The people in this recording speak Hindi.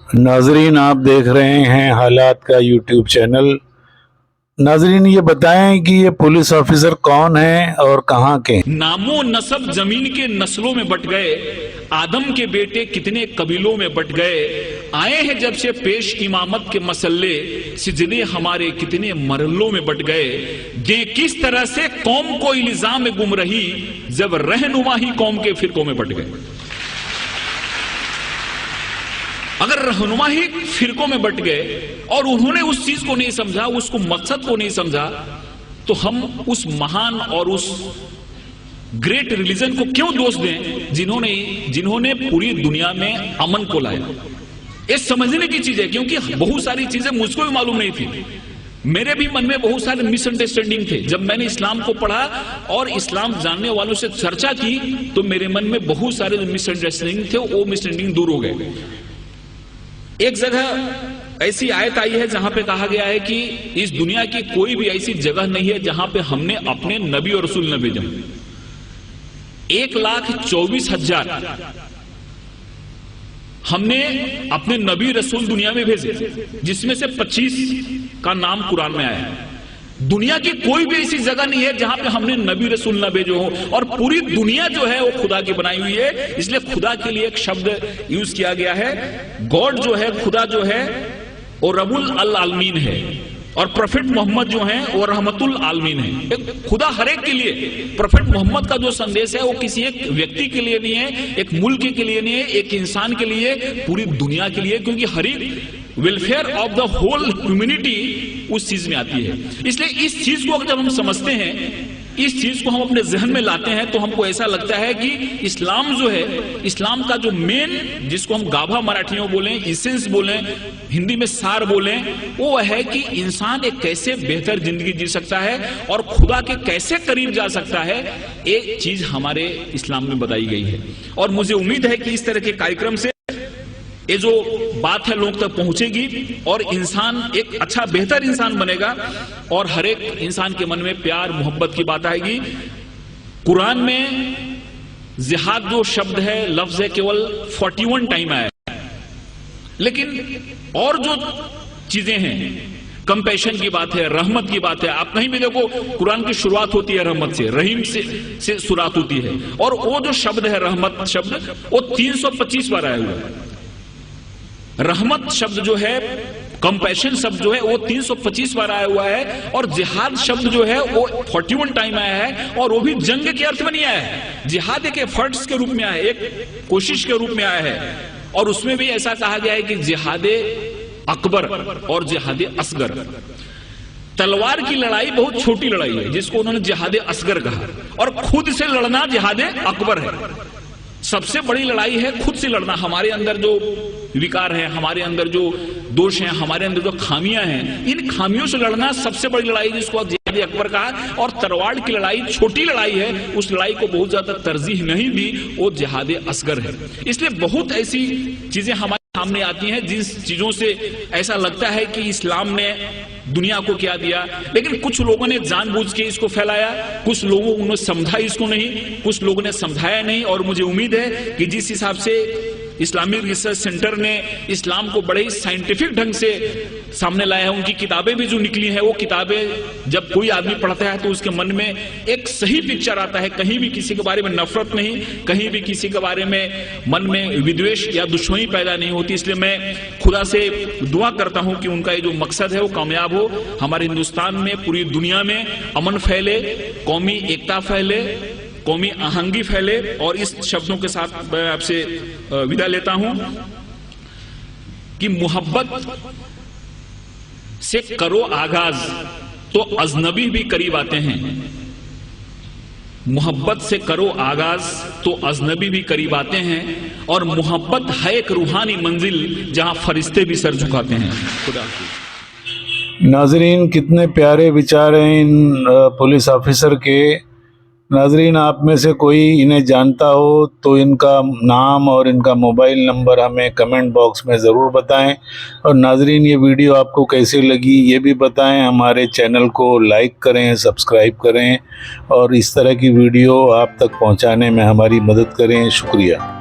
नाजरीन, आप देख रहे हैं हालात का यूट्यूब चैनल। नाजरीन, ये बताएं कि ये पुलिस ऑफिसर कौन है और कहाँ के? नामो नसब जमीन के नस्लों में बट गए, आदम के बेटे कितने कबीलों में बट गए। आए हैं जब से पेश इमामत के मसल्ले, सिजदे हमारे कितने मरलों में बट गए। दे किस तरह से कौम को इल्जाम में गुम रही, जब रहनुमा ही कौम के फिरकों में बट गए। अगर रहनुमा ही फिरकों में बट गए और उन्होंने उस चीज को नहीं समझा, उसको मकसद को नहीं समझा, तो हम उस महान और उस ग्रेट रिलीजन को क्यों दोष दें जिन्होंने पूरी दुनिया में अमन को लाया। ये समझने की चीज है, क्योंकि बहुत सारी चीजें मुझको भी मालूम नहीं थी। मेरे भी मन में बहुत सारे मिसअंडरस्टैंडिंग थे। जब मैंने इस्लाम को पढ़ा और इस्लाम जानने वालों से चर्चा की, तो मेरे मन में बहुत सारे मिसअंडरस्टैंडिंग थे, वो मिसअंडरस्टैंडिंग दूर हो गए। एक जगह ऐसी आयत आई है जहां पे कहा गया है कि इस दुनिया की कोई भी ऐसी जगह नहीं है जहां पे हमने अपने नबी और रसूल न भेजे। 1,24,000 हमने अपने नबी रसूल दुनिया में भेजे, जिसमें से 25 का नाम कुरान में आया है। दुनिया की कोई भी ऐसी जगह नहीं है जहां पे हमने नबी रसूल न भेजे हो, और पूरी दुनिया जो है वो खुदा की बनाई हुई है। इसलिए खुदा के लिए एक शब्द यूज किया गया है। गॉड जो है, खुदा जो है, वो रबुल अल आलमीन है, और प्रोफेट मोहम्मद जो है वो रहमतुल आलमीन है। खुदा हर एक के लिए, प्रोफेट मोहम्मद का जो संदेश है वो किसी एक व्यक्ति के लिए नहीं है, एक मुल्क के लिए नहीं है, एक इंसान के लिए, पूरी दुनिया के लिए, क्योंकि हर एक welfare of the whole humanity उस चीज में आती है। इसलिए इस चीज को जब हम समझते हैं, इस चीज को हम अपने जहन में लाते हैं, तो हमको ऐसा लगता है कि इस्लाम जो है, इस्लाम का जो मेन, जिसको हम गाभा मराठियों बोलें, इसेंस बोलें, हिंदी में सार बोलें, वो है कि इंसान एक कैसे बेहतर जिंदगी जी सकता है और खुदा के कैसे करीब जा सकता है। एक चीज हमारे इस्लाम में बताई गई है, और मुझे उम्मीद है कि इस तरह के कार्यक्रम से ये जो बात है लोग तक पहुंचेगी और इंसान एक अच्छा बेहतर इंसान बनेगा, और हर एक इंसान के मन में प्यार मोहब्बत की बात आएगी। कुरान में जिहाद जो शब्द है, लफ्ज है, केवल 41 टाइम आया है, लेकिन और जो चीजें हैं, कंपैशन की बात है, रहमत की बात है। आप कहीं भी देखो, कुरान की शुरुआत होती है रहमत से, रहीम से शुरुआत होती है, और वो जो शब्द है रहमत शब्द, वो 325 बार आया हुआ है। रहमत शब्द जो है, कंपैशन शब्द जो है, वो 325 बार आया हुआ है, और जिहाद शब्द जो है वो 41 टाइम आया है, और वो भी जंग के अर्थ में नहीं आया है। जिहाद एक एफर्ट्स के रूप में आया है, एक कोशिश के रूप में आया है, और उसमें भी ऐसा कहा गया है कि जिहादे अकबर और जिहादे असगर। तलवार की लड़ाई बहुत छोटी लड़ाई है, जिसको उन्होंने जिहादे असगर कहा, और खुद से लड़ना जिहादे अकबर है। सबसे बड़ी लड़ाई है खुद से लड़ना। हमारे अंदर जो विकार है, हमारे अंदर जो दोष हैं, हमारे अंदर जो खामियां हैं, इन खामियों से लड़ना सबसे बड़ी लड़ाई, जिसको जिहाद अकबर कहा। और तलवार की लड़ाई छोटी लड़ाई है, उस लड़ाई को बहुत ज्यादा तरजीह नहीं दी, वो जिहाद असगर है। इसलिए बहुत ऐसी चीजें हमारे सामने आती हैं जिस चीजों से ऐसा लगता है कि इस्लाम ने दुनिया को क्या दिया, लेकिन कुछ लोगों ने जानबूझ के इसको फैलाया, कुछ लोगों ने समझा इसको नहीं, कुछ लोगों ने समझाया नहीं। और मुझे उम्मीद है कि जिस हिसाब से इस्लामिक रिसर्च सेंटर ने इस्लाम को बड़े ही साइंटिफिक ढंग से सामने लाया है, उनकी किताबें भी जो निकली हैं, वो किताबें जब कोई आदमी पढ़ता है तो उसके मन में एक सही पिक्चर आता है। कहीं भी किसी के बारे में नफरत नहीं, कहीं भी किसी के बारे में मन में विद्वेष या दुश्मनी पैदा नहीं होती। इसलिए मैं खुदा से दुआ करता हूं कि उनका ये जो मकसद है वो कामयाब हो। हमारे हिंदुस्तान में, पूरी दुनिया में अमन फैले, कौमी एकता फैले, कौमी आहंगी फैले। और इस शब्दों के साथ मैं आपसे विदा लेता हूं कि मोहब्बत से करो आगाज तो अजनबी भी करीब आते हैं। मोहब्बत से करो आगाज तो अजनबी भी करीब आते हैं, और मोहब्बत है एक रूहानी मंजिल जहां फरिश्ते भी सर झुकाते हैं। खुदा नाजरीन, कितने प्यारे विचार हैं इन पुलिस ऑफिसर के। नाजरीन, आप में से कोई इन्हें जानता हो तो इनका नाम और इनका मोबाइल नंबर हमें कमेंट बॉक्स में ज़रूर बताएं। और नाजरीन, ये वीडियो आपको कैसी लगी ये भी बताएं। हमारे चैनल को लाइक करें, सब्सक्राइब करें, और इस तरह की वीडियो आप तक पहुंचाने में हमारी मदद करें। शुक्रिया।